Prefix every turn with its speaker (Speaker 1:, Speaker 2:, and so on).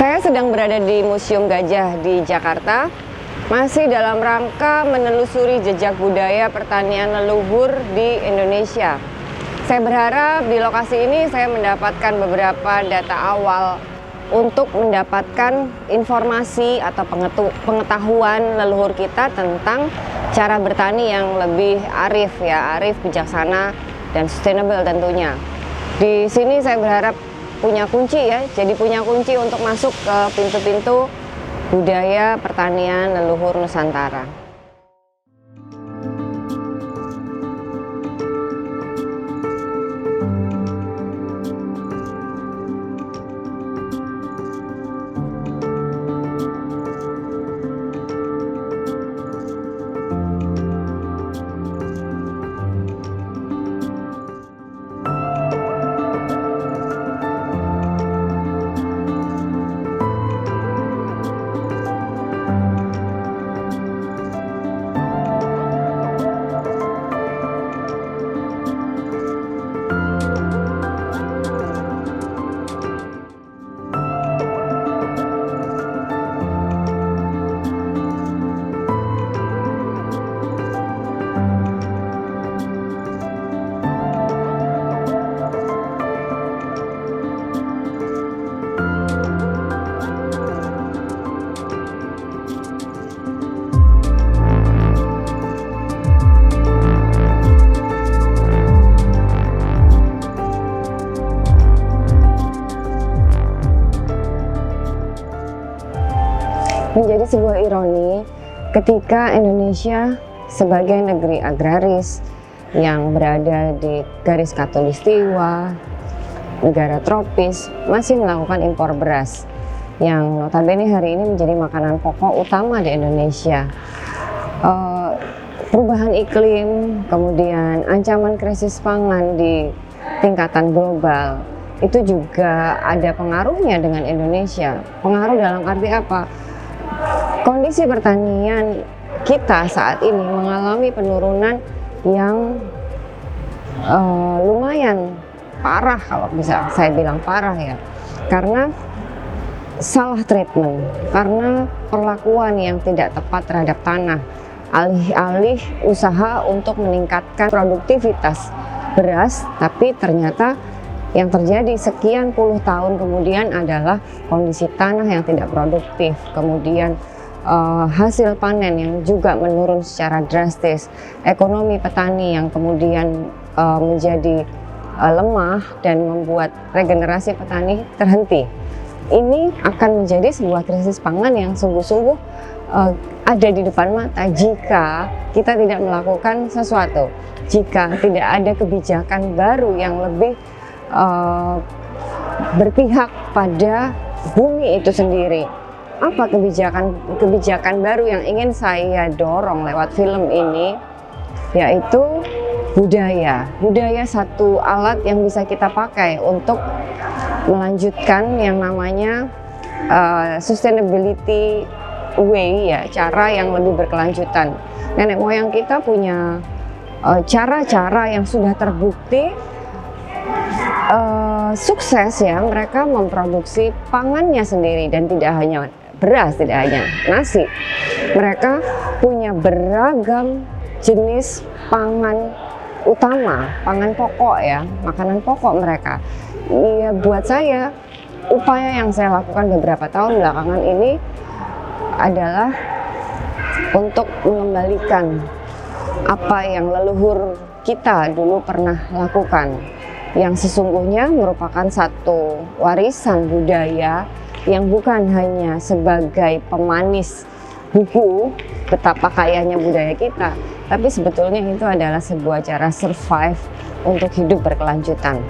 Speaker 1: Saya sedang berada di Museum Gajah di Jakarta, masih dalam rangka menelusuri jejak budaya pertanian leluhur di Indonesia. Saya berharap di lokasi ini saya mendapatkan beberapa data awal untuk mendapatkan informasi atau pengetahuan leluhur kita tentang cara bertani yang lebih arif, bijaksana dan sustainable tentunya. Di sini saya berharap punya kunci jadi punya kunci untuk masuk ke pintu-pintu budaya pertanian leluhur Nusantara. Menjadi sebuah ironi ketika Indonesia sebagai negeri agraris yang berada di garis khatulistiwa, negara tropis, masih melakukan impor beras yang notabene hari ini menjadi makanan pokok utama di Indonesia. Perubahan iklim, kemudian ancaman krisis pangan di tingkatan global, itu juga ada pengaruhnya dengan Indonesia. Pengaruh dalam arti apa? Kondisi pertanian kita saat ini mengalami penurunan yang lumayan parah, kalau bisa saya bilang parah ya, karena salah treatment, karena perlakuan yang tidak tepat terhadap tanah, alih-alih usaha untuk meningkatkan produktivitas beras, tapi ternyata yang terjadi sekian puluh tahun kemudian adalah kondisi tanah yang tidak produktif, kemudian hasil panen yang juga menurun secara drastis, ekonomi petani yang kemudian menjadi lemah dan membuat regenerasi petani terhenti. Ini akan menjadi sebuah krisis pangan yang sungguh-sungguh ada di depan mata jika kita tidak melakukan sesuatu, jika tidak ada kebijakan baru yang lebih berpihak pada bumi itu sendiri. Apa kebijakan baru yang ingin saya dorong lewat film ini? Yaitu budaya. Budaya satu alat yang bisa kita pakai untuk melanjutkan yang namanya sustainability way, cara yang lebih berkelanjutan. Nenek moyang kita punya cara-cara yang sudah terbukti sukses mereka memproduksi pangannya sendiri, dan tidak hanya beras, tidak hanya nasi. Mereka punya beragam jenis pangan utama, pangan pokok makanan pokok mereka. Buat saya, upaya yang saya lakukan beberapa tahun belakangan ini adalah untuk mengembalikan apa yang leluhur kita dulu pernah lakukan, yang sesungguhnya merupakan satu warisan budaya yang bukan hanya sebagai pemanis buku betapa kayanya budaya kita, tapi sebetulnya itu adalah sebuah cara survive untuk hidup berkelanjutan.